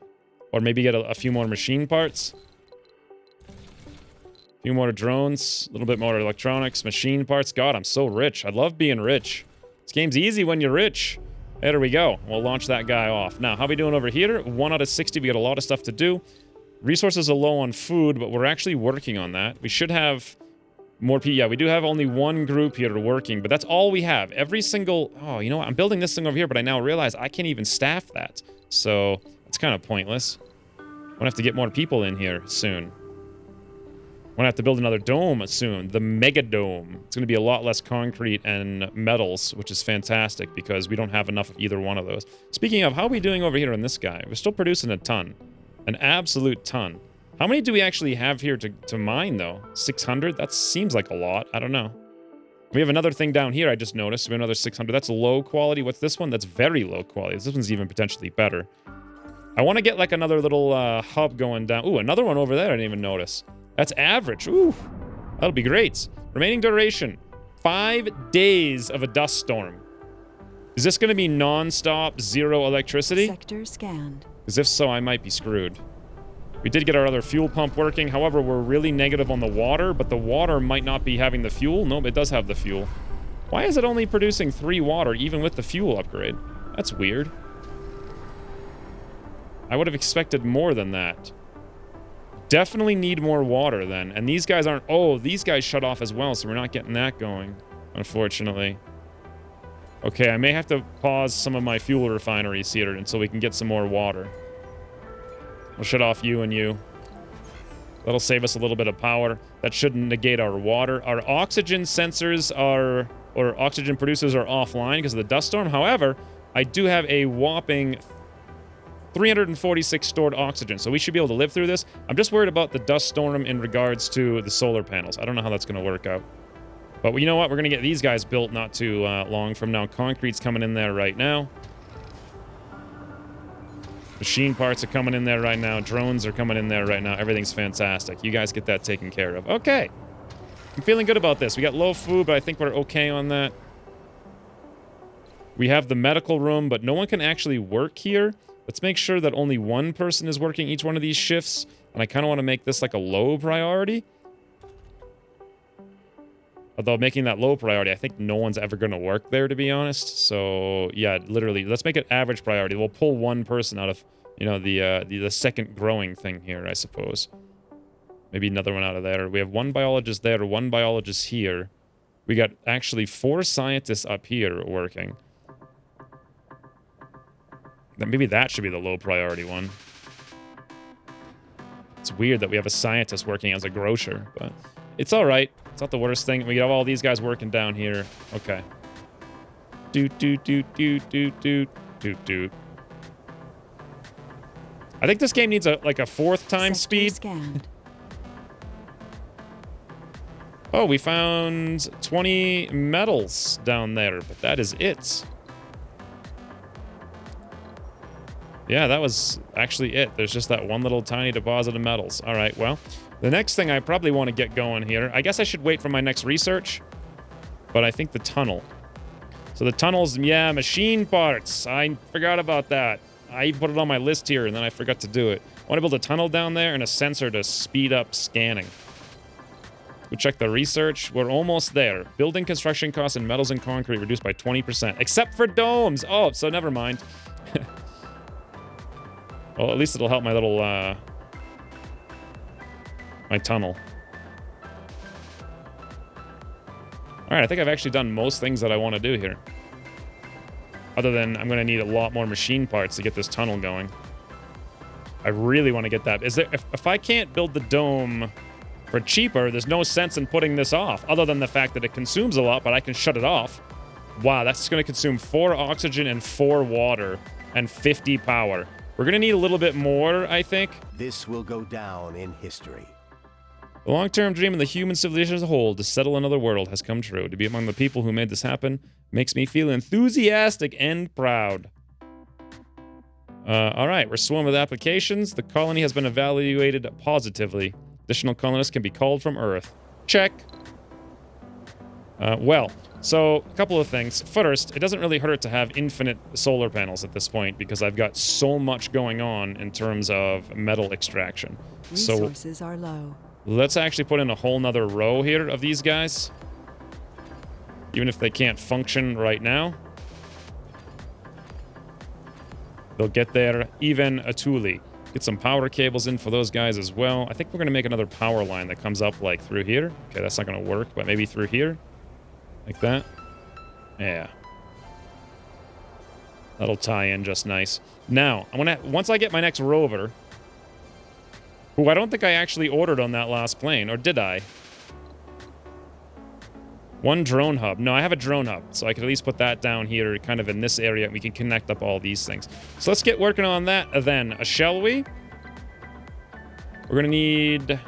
Or maybe get a few more machine parts. A few more drones, a little bit more electronics, machine parts. God, I'm so rich. I love being rich. This game's easy when you're rich. There we go. We'll launch that guy off. Now, how are we doing over here? 1 out of 60. We got a lot of stuff to do. Resources are low on food, but we're actually working on that. We should have more people. Yeah, we do have only one group here working, but that's all we have. Every single... Oh, you know what? I'm building this thing over here, but I now realize I can't even staff that. So, it's kind of pointless. I'm gonna have to get more people in here soon. I'm gonna have to build another dome soon. The Mega Dome. It's gonna be a lot less concrete and metals, which is fantastic because we don't have enough of either one of those. Speaking of, how are we doing over here on this guy? We're still producing a ton. An absolute ton. How many do we actually have here to mine, though? 600? That seems like a lot. I don't know. We have another thing down here I just noticed. We have another 600. That's low quality. What's this one? That's very low quality. This one's even potentially better. I want to get like another little hub going down. Ooh, another one over there I didn't even notice. That's average. Ooh, that'll be great. Remaining duration. 5 days of a dust storm. Is this going to be non-stop, zero electricity? Sector scanned. Because if so, I might be screwed. We did get our other fuel pump working. However, we're really negative on the water, but the water might not be having the fuel. Nope, it does have the fuel. Why is it only producing 3 water, even with the fuel upgrade? That's weird. I would have expected more than that. Definitely need more water, then. And these guys aren't... Oh, these guys shut off as well, so we're not getting that going, unfortunately. Okay, I may have to pause some of my fuel refineries here until we can get some more water. We'll shut off you and you. That'll save us a little bit of power. That shouldn't negate our water. Our oxygen sensors are... Or oxygen producers are offline because of the dust storm. However, I do have a whopping 346 stored oxygen, so we should be able to live through this. I'm just worried about the dust storm in regards to the solar panels. I don't know how that's going to work out. But you know what? We're going to get these guys built not too long from now. Concrete's coming in there right now. Machine parts are coming in there right now. Drones are coming in there right now. Everything's fantastic. You guys get that taken care of. Okay. I'm feeling good about this. We got low food, but I think we're okay on that. We have the medical room, but no one can actually work here. Let's make sure that only one person is working each one of these shifts. And I kind of want to make this like a low priority. Although making that low priority, I think no one's ever going to work there, to be honest. So, yeah, literally, let's make it average priority. We'll pull one person out of, you know, the second growing thing here, I suppose. Maybe another one out of there. We have one biologist there, one biologist here. We got actually 4 scientists up here working. Then maybe that should be the low priority one. It's weird that we have a scientist working as a grocer, but it's all right. It's not the worst thing. We have all these guys working down here. Okay. Doot, doot, doot, doot, doot, doot, doot, doot. I think this game needs like a 4th time speed. Scanned. Oh, we found 20 metals down there, but that is it. Yeah, that was actually it. There's just that one little tiny deposit of metals. All right, well, the next thing I probably want to get going here, I guess I should wait for my next research, but I think the tunnel. So the tunnels, yeah, machine parts. I forgot about that. I put it on my list here, and then I forgot to do it. want to build a tunnel down there and a sensor to speed up scanning. We'll check the research. We're almost there. Building construction costs in metals and concrete reduced by 20%. Except for domes! Oh, so never mind. Well, at least it'll help my little, my tunnel. Alright, I think I've actually done most things that I want to do here. Other than I'm going to need a lot more machine parts to get this tunnel going. I really want to get that. If I can't build the dome for cheaper, there's no sense in putting this off, other than the fact that it consumes a lot, but I can shut it off. Wow, that's going to consume 4 oxygen and 4 water and 50 power. We're going to need a little bit more, I think. This will go down in history. The long-term dream of the human civilization as a whole to settle another world has come true. To be among the people who made this happen makes me feel enthusiastic and proud. All right, we're swarming with applications. The colony has been evaluated positively. Additional colonists can be called from Earth. Check. So a couple of things. First, it doesn't really hurt to have infinite solar panels at this point because I've got so much going on in terms of metal extraction. Resources are low. Let's actually put in a whole nother row here of these guys. Even if they can't function right now. They'll get there eventually. Get some power cables in for those guys as well. I think we're going to make another power line that comes up like through here. Okay, that's not going to work, but maybe through here. Like that. Yeah. That'll tie in just nice. Now, once I get my next rover, who I don't think I actually ordered on that last plane, or did I? One drone hub. No, I have a drone hub, so I could at least put that down here, kind of in this area, and we can connect up all these things. So let's get working on that then, shall we? We're going to need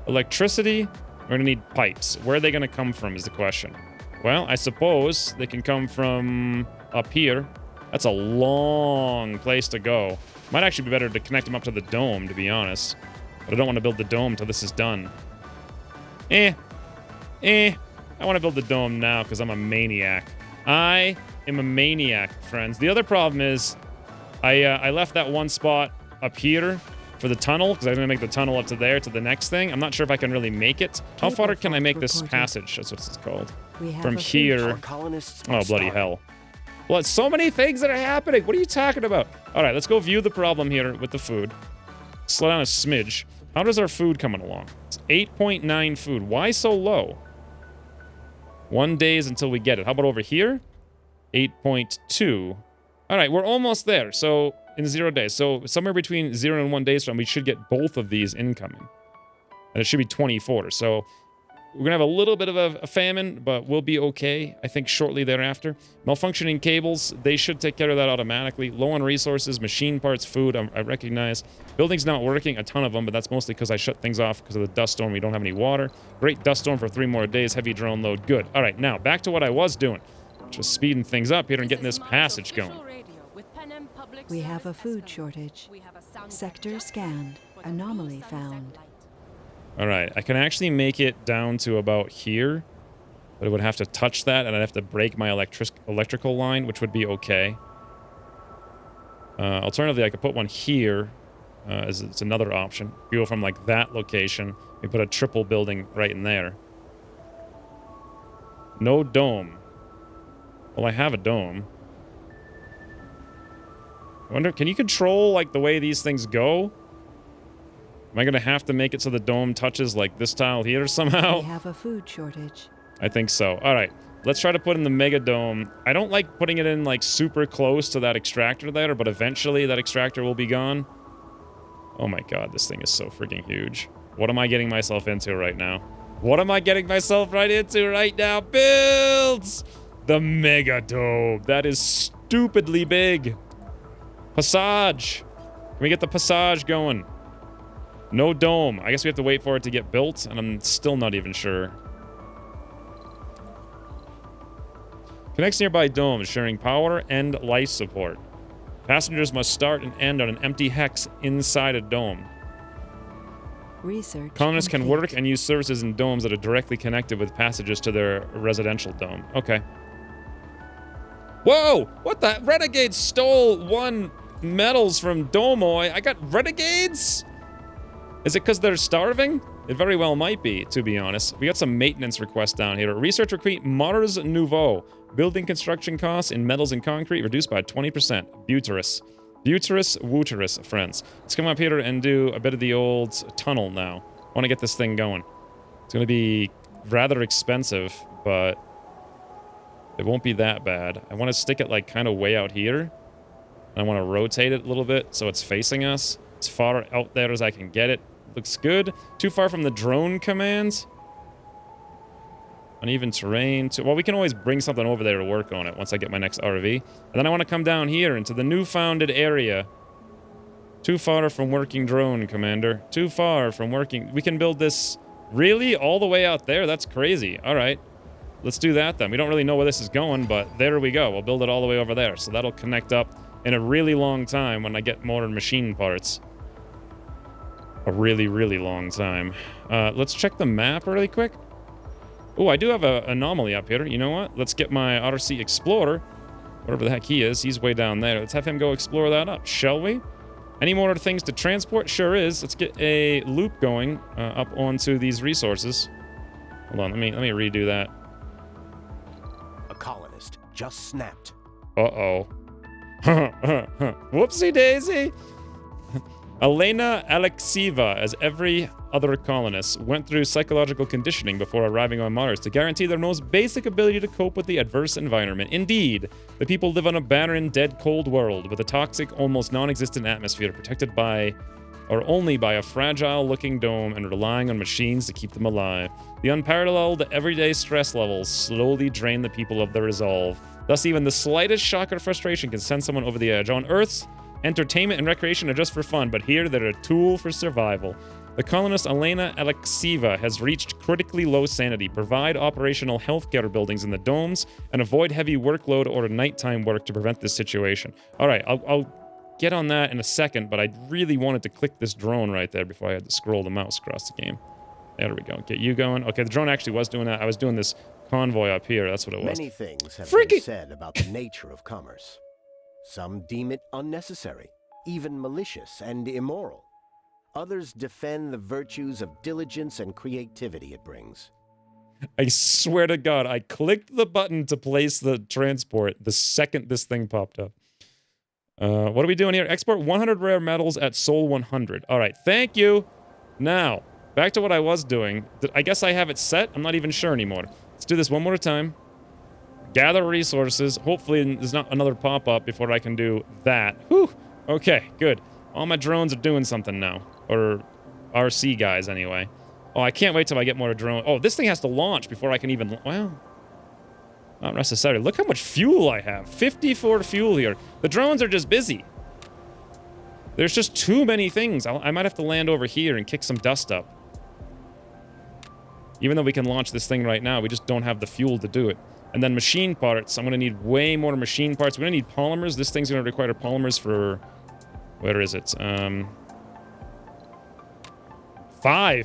electricity. We're going to need pipes. Where are they going to come from is the question. Well, I suppose they can come from up here. That's a long place to go. Might actually be better to connect them up to the dome, to be honest. But I don't want to build the dome until this is done. I want to build the dome now because I'm a maniac. I am a maniac, friends. The other problem is I left that one spot up here for the tunnel because I'm going to make the tunnel up to there to the next thing. I'm not sure if I can really make it. How far can I make this passage? That's what it's called. From here. Oh, bloody hell. Well, it's so many things that are happening. What are you talking about? All right, let's go view the problem here with the food. Slow down a smidge. How does our food coming along? It's 8.9 food. Why so low? 1 days until we get it. How about over here? 8.2. All right, we're almost there. So in 0 days. So somewhere between 0 and 1 days from, we should get both of these incoming. And it should be 24. So we're going to have a little bit of a famine, but we'll be okay, I think, shortly thereafter. Malfunctioning cables, they should take care of that automatically. Low on resources, machine parts, food, I recognize. Building's not working, a ton of them, but that's mostly because I shut things off because of the dust storm. We don't have any water. Great dust storm for 3 more days. Heavy drone load. Good. All right, now, back to what I was doing, which was speeding things up here and getting this passage going. We have a food shortage. Sector scanned. Anomaly found. All right, I can actually make it down to about here, but it would have to touch that, and I'd have to break my electrical line, which would be okay. Alternatively, I could put one here. It's another option. We go from like that location. We put a triple building right in there. No dome. Well, I have a dome. I wonder, can you control like the way these things go? Am I going to have to make it so the dome touches like this tile here somehow? We have a food shortage. I think so. All right. Let's try to put in the mega dome. I don't like putting it in like super close to that extractor there, but eventually that extractor will be gone. Oh my god, this thing is so freaking huge. What am I getting myself into right now? What am I getting myself right into right now? Builds! The mega dome. That is stupidly big. Passage. Can we get the passage going? No dome. I guess we have to wait for it to get built, and I'm still not even sure. Connects nearby domes, sharing power and life support. Passengers must start and end on an empty hex inside a dome. Research Colonists can complete. work and use services in domes that are directly connected with passages to their residential dome. Okay. Whoa! What the? Renegade stole one metals from Domoy. I got renegades? Is it because they're starving? It very well might be, to be honest. We got some maintenance requests down here. Research recruit Mars Nouveau. Building construction costs in metals and concrete reduced by 20%. Buterus. Buterus, Wooterus, friends. Let's come up here and do a bit of the old tunnel now. I want to get this thing going. It's going to be rather expensive, but it won't be that bad. I want to stick it like kind of way out here. I want to rotate it a little bit so it's facing us. As far out there as I can get it. Looks good. Too far from the drone commands. Uneven terrain. Well, we can always bring something over there to work on it once I get my next RV. And then I want to come down here into the new founded area. Too far from working drone, Commander. Too far from working. We can build this really all the way out there? That's crazy. All right. Let's do that then. We don't really know where this is going, but there we go. We'll build it all the way over there. So that'll connect up in a really long time when I get more machine parts. A really, really long time. Let's check the map really quick. Oh, I do have an anomaly up here. You know what? Let's get my RC Explorer. Whatever the heck he is. He's way down there. Let's have him go explore that up, shall we? Any more things to transport? Sure is. Let's get a loop going up onto these resources. Hold on. Let me redo that. A colonist just snapped. Uh-oh. Whoopsie daisy. Elena Alexieva, as every other colonist, went through psychological conditioning before arriving on Mars to guarantee their most basic ability to cope with the adverse environment. Indeed, the people live on a barren, dead, cold world with a toxic, almost non-existent atmosphere protected by, or only by, a fragile-looking dome and relying on machines to keep them alive. The unparalleled everyday stress levels slowly drain the people of their resolve. Thus, even the slightest shock or frustration can send someone over the edge. On Earth's entertainment and recreation are just for fun, but here they're a tool for survival. The colonist Elena Alexieva has reached critically low sanity. Provide operational healthcare buildings in the domes and avoid heavy workload or nighttime work to prevent this situation. All right, I'll get on that in a second, but I really wanted to click this drone right there before I had to scroll the mouse across the game. There we go. Get you going. Okay, the drone actually was doing that. I was doing this convoy up here. That's what it was. Many things have been said about the nature of commerce. Some deem it unnecessary, even malicious and immoral. Others defend the virtues of diligence and creativity it brings. I swear to God, I clicked the button to place the transport the second this thing popped up. What are we doing here? Export 100 rare metals at Sol 100. All right, thank you. Now, back to what I was doing. I guess I have it set. I'm not even sure anymore. Let's do this one more time. Gather resources. Hopefully there's not another pop-up before I can do that. Whew. Okay, good. All my drones are doing something now. Or RC guys, anyway. Oh, I can't wait till I get more drone. Oh, this thing has to launch before I can even... Well, not necessarily. Look how much fuel I have. 54 fuel here. The drones are just busy. There's just too many things. I might have to land over here and kick some dust up. Even though we can launch this thing right now, we just don't have the fuel to do it. And then machine parts. I'm going to need way more machine parts. We're going to need polymers. This thing's going to require polymers for... Where is it? 5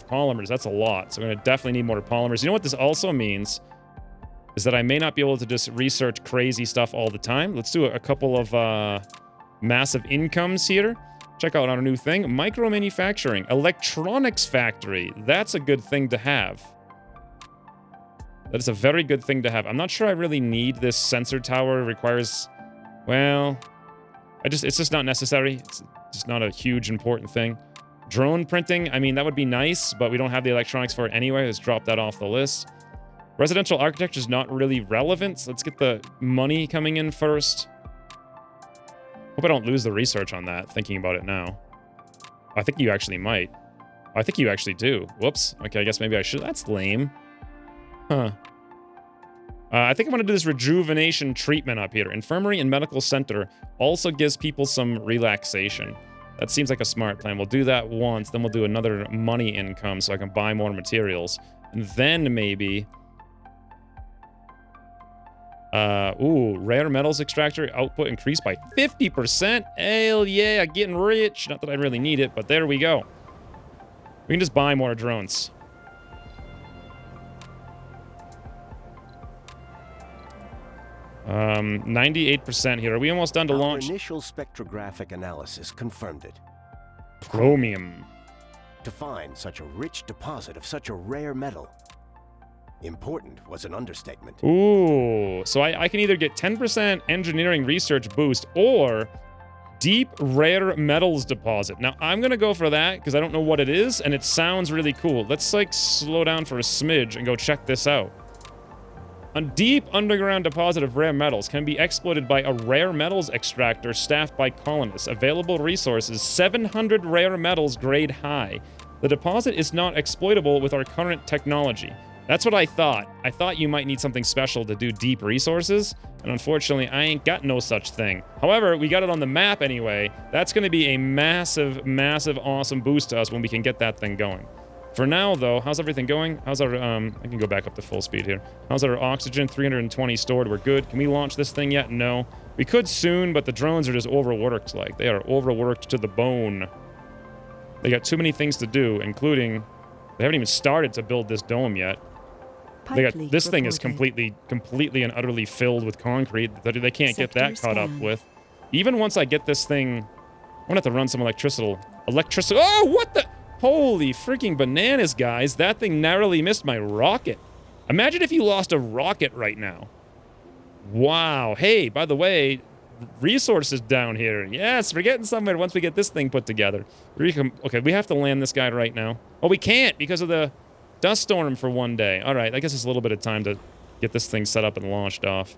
polymers. That's a lot. So we're going to definitely need more polymers. You know what this also means? Is that I may not be able to just research crazy stuff all the time. Let's do a couple of massive incomes here. Check out our new thing. Micro manufacturing. Electronics factory. That's a good thing to have. That is a very good thing to have. I'm not sure I really need this sensor tower. It requires... Well... it's just not necessary. It's just not a huge important thing. Drone printing, I mean, that would be nice, but we don't have the electronics for it anyway. Let's drop that off the list. Residential architecture is not really relevant. So let's get the money coming in first. Hope I don't lose the research on that, thinking about it now. I think you actually might. I think you actually do. Whoops. Okay, I guess maybe I should. That's lame. Huh. I think I'm going to do this rejuvenation treatment up here. Infirmary and medical center also gives people some relaxation. That seems like a smart plan. We'll do that once, then we'll do another money income so I can buy more materials. And then maybe... rare metals extractor output increased by 50%. Hell yeah, getting rich. Not that I really need it, but there we go. We can just buy more drones. 98% here. Are we almost done to launch? Our initial spectrographic analysis confirmed it. Chromium. To find such a rich deposit of such a rare metal. Important was an understatement. Ooh, so I can either get 10% engineering research boost or deep rare metals deposit. Now, I'm going to go for that because I don't know what it is, and it sounds really cool. Let's, like, slow down for a smidge and go check this out. A deep underground deposit of rare metals can be exploited by a rare metals extractor staffed by colonists. Available resources, 700 rare metals grade high. The deposit is not exploitable with our current technology. That's what I thought. I thought you might need something special to do deep resources, and unfortunately, I ain't got no such thing. However, we got it on the map anyway. That's going to be a massive, massive, awesome boost to us when we can get that thing going. For now, though, how's everything going? How's our, I can go back up to full speed here. How's our oxygen? 320 stored. We're good. Can we launch this thing yet? No. We could soon, but the drones are just overworked, like. They are overworked to the bone. They got too many things to do, including... They haven't even started to build this dome yet. They got, this thing is completely and utterly filled with concrete. They can't get that caught up with. Even once I get this thing... I'm gonna have to run some electricity. Oh, what the... Holy freaking bananas, guys. That thing narrowly missed my rocket. Imagine if you lost a rocket right now. Wow. Hey, by the way, resources down here. Yes, we're getting somewhere once we get this thing put together. Okay, we have to land this guy right now. Oh, we can't because of the dust storm for one day. All right, I guess it's a little bit of time to get this thing set up and launched off.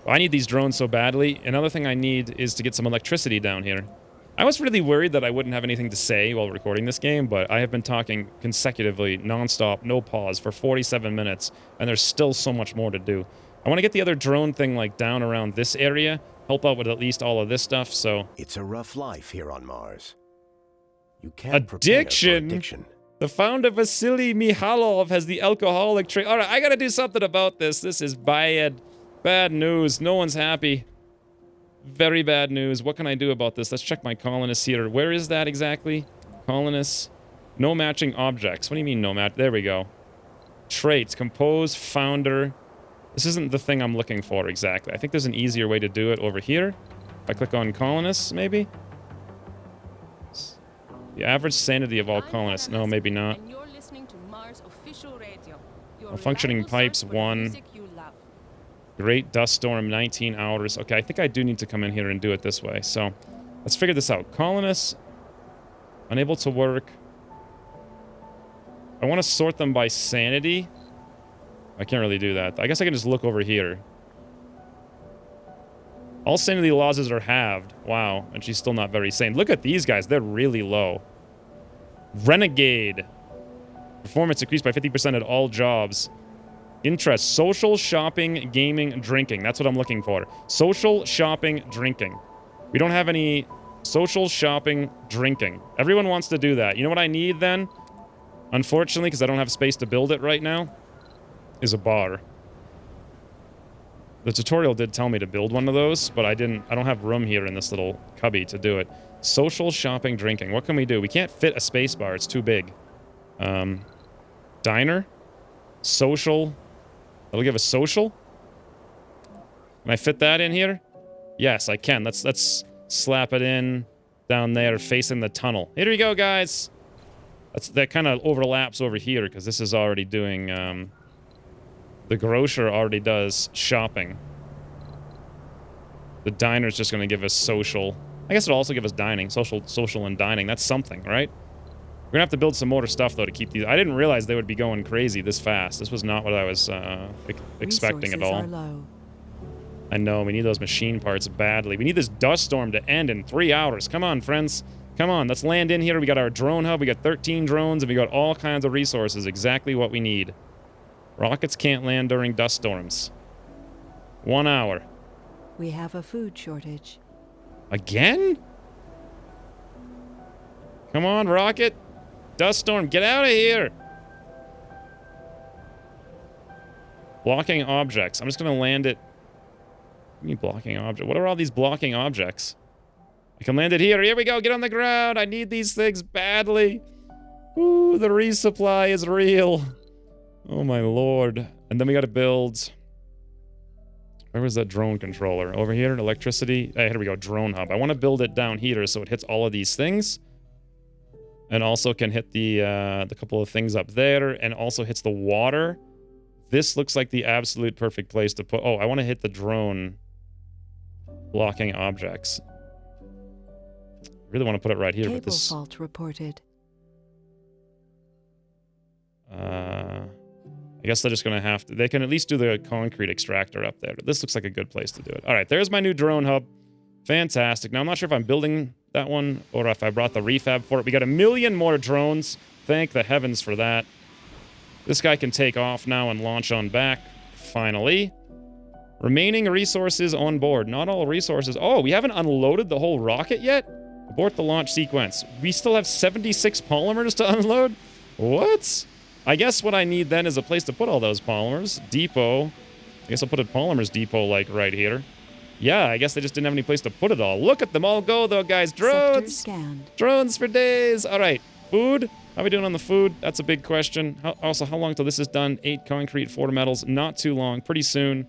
I need these drones so badly. Another thing I need is to get some electricity down here. I was really worried that I wouldn't have anything to say while recording this game, but I have been talking consecutively, non-stop, no pause, for 47 minutes, and there's still so much more to do. I want to get the other drone thing, like, down around this area, help out with at least all of this stuff, so... It's a rough life here on Mars. You can't prepare for addiction. The founder, Vasily Mihalov, has the alcoholic trait. All right, I gotta do something about this. This is bad. Bad news. No one's happy. Very bad news. What can I do about this? Let's check my colonists here. Where is that exactly? Colonists. No matching objects. What do you mean no match? There we go. Traits. Compose. Founder. This isn't the thing I'm looking for exactly. I think there's an easier way to do it over here. If I click on colonists, maybe? The average sanity of all colonists. No, maybe not. Functioning pipes, 1. Great dust storm, 19 hours. Okay, I think I do need to come in here and do it this way. So, let's figure this out. Colonists, unable to work. I want to sort them by sanity. I can't really do that. I guess I can just look over here. All sanity losses are halved. Wow, and she's still not very sane. Look at these guys. They're really low. Renegade. Performance increased by 50% at all jobs. Interest. Social, shopping, gaming, drinking. That's what I'm looking for. Social, shopping, drinking. We don't have any social, shopping, drinking. Everyone wants to do that. You know what I need then? Unfortunately, because I don't have space to build it right now, is a bar. The tutorial did tell me to build one of those, but I don't have room here in this little cubby to do it. Social, shopping, drinking. What can we do? We can't fit a space bar. It's too big. Diner. Social. That'll give us social. Can I fit that in here? Yes, I can. Let's slap it in down there facing the tunnel. Here we go, guys. That kind of overlaps over here because this is already doing... the grocer already does shopping. The diner's just going to give us social. I guess it'll also give us dining. Social and dining. That's something, right? We're going to have to build some more stuff, though, to keep these... I didn't realize they would be going crazy this fast. This was not what I was expecting at all. I know. We need those machine parts badly. We need this dust storm to end in 3 hours. Come on, friends. Come on. Let's land in here. We got our drone hub. We got 13 drones, and we got all kinds of resources. Exactly what we need. Rockets can't land during dust storms. 1 hour. We have a food shortage. Again? Come on, rocket. Dust storm, get out of here. Blocking objects. I'm just going to land it. What do you mean blocking object? What are all these blocking objects? I can land it here. Here we go. Get on the ground. I need these things badly. Ooh, the resupply is real. Oh my lord. And then we gotta build Where was that drone controller? Over here, electricity. Here we go, drone hub. I want to build it down here so it hits all of these things. And also can hit the couple of things up there, and also hits the water. This looks like the absolute perfect place to put... Oh, I want to hit the drone blocking objects. I really want to put it right here. Cable but this fault reported. I guess they're just going to have to... They can at least do the concrete extractor up there. This looks like a good place to do it. All right, there's my new drone hub. Fantastic. Now, I'm not sure if I'm building that one or if I brought the refab for it. We got 1 million more drones. Thank the heavens for that. This guy can take off now and launch on back. Finally. Remaining resources on board. Not all resources. Oh, we haven't unloaded the whole rocket yet? Abort the launch sequence. We still have 76 polymers to unload? What? I guess what I need then is a place to put all those polymers. Depot. I guess I'll put a polymers depot, like, right here. Yeah, I guess they just didn't have any place to put it all. Look at them all go, though, guys. Drones! Sector scanned. Drones for days! All right. Food? How are we doing on the food? That's a big question. Also, how long till this is done? 8 concrete, 4 metals. Not too long. Pretty soon.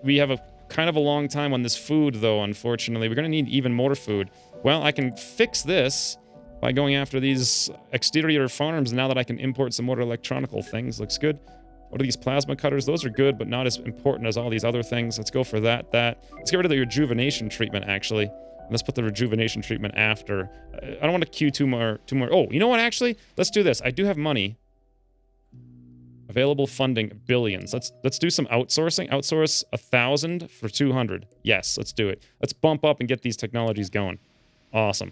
We have a kind of a long time on this food, though, unfortunately. We're going to need even more food. Well, I can fix this by going after these exterior farms now that I can import some more electronical things. Looks good. What are these plasma cutters? Those are good, but not as important as all these other things. Let's go for that. Let's get rid of the rejuvenation treatment, actually. Let's put the rejuvenation treatment after. I don't want to queue two more. Oh, you know what, actually? Let's do this. I do have money. Available funding, billions. Let's do some outsourcing. Outsource 1,000 for 200. Yes, let's do it. Let's bump up and get these technologies going. Awesome.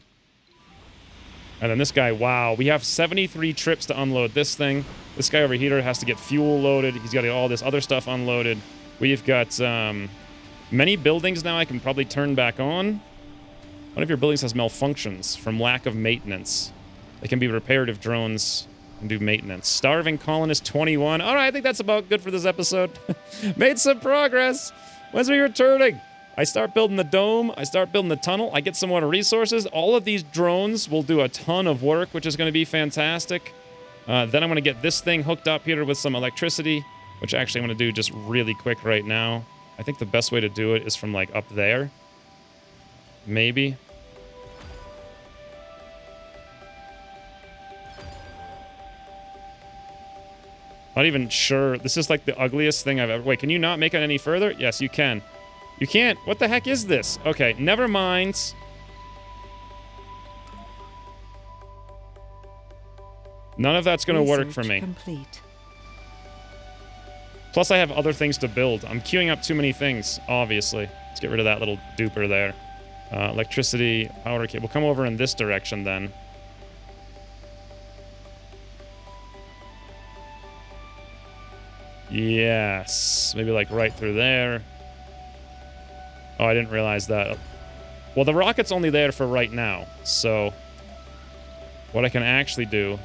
And then this guy, wow, we have 73 trips to unload this thing. This guy over here has to get fuel loaded. He's got to get all this other stuff unloaded. We've got many buildings now I can probably turn back on. One of your buildings has malfunctions from lack of maintenance. They can be repaired if drones can do maintenance. Starving colonist 21. All right, I think that's about good for this episode. Made some progress. When's we returning? I start building the dome. I start building the tunnel. I get some more resources. All of these drones will do a ton of work, which is going to be fantastic. Then I'm going to get this thing hooked up here with some electricity, which actually I'm going to do just really quick right now. I think the best way to do it is from, like, up there. Maybe. Not even sure. This is like the ugliest thing I've ever... Wait, can you not make it any further? Yes, you can. You can't. What the heck is this? Okay, never mind. None of that's going to work for me. Complete. Plus, I have other things to build. I'm queuing up too many things, obviously. Let's get rid of that little duper there. Electricity, power cable. We'll come over in this direction, then. Yes. Maybe, like, right through there. Oh, I didn't realize that. Well, the rocket's only there for right now, so... What I can actually do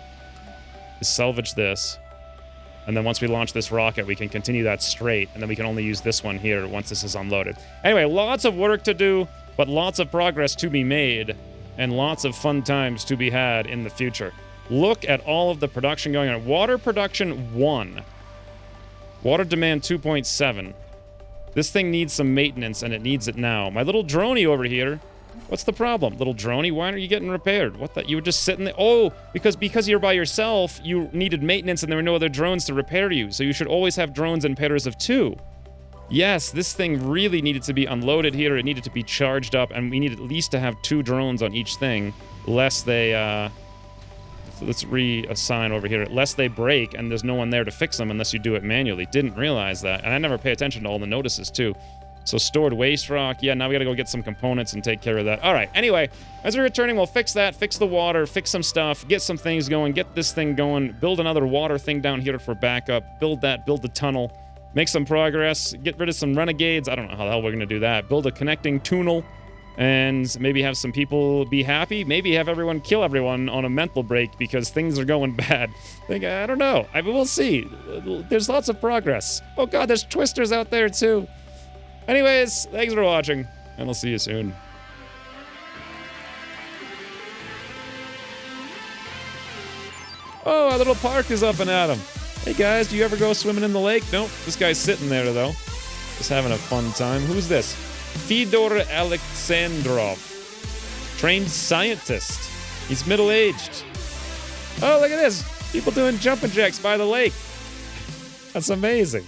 is salvage this. And then once we launch this rocket, we can continue that straight, and then we can only use this one here once this is unloaded. Anyway, lots of work to do, but lots of progress to be made, and lots of fun times to be had in the future. Look at all of the production going on. Water production 1. Water demand 2.7. This thing needs some maintenance, and it needs it now. My little droney over here. What's the problem? Little droney, why aren't you getting repaired? What the? You were just sitting there. Oh, because you're by yourself, you needed maintenance and there were no other drones to repair you. So you should always have drones in pairs of 2. Yes, this thing really needed to be unloaded here. It needed to be charged up, and we needed at least to have 2 drones on each thing, lest they, let's reassign over here. Lest they break and there's no one there to fix them unless you do it manually. Didn't realize that. And I never pay attention to all the notices, too. So stored waste rock. Yeah, now we gotta go get some components and take care of that. All right, anyway, as we're returning, we'll fix that, fix the water, fix some stuff, get some things going, get this thing going, build another water thing down here for backup, build that, build the tunnel, make some progress, get rid of some renegades. I don't know how the hell we're gonna do that. Build a connecting tunnel, and maybe have some people be happy. Maybe have everyone kill everyone on a mental break because things are going bad. I don't know. I mean, we'll see. There's lots of progress. Oh god, there's twisters out there too. Anyways, thanks for watching, and I'll see you soon. Oh, our little park is up and at 'em. Hey guys, do you ever go swimming in the lake? Nope, this guy's sitting there though. Just having a fun time. Who's this? Fyodor Alexandrov. Trained scientist. He's middle-aged. Oh, look at this. People doing jumping jacks by the lake. That's amazing.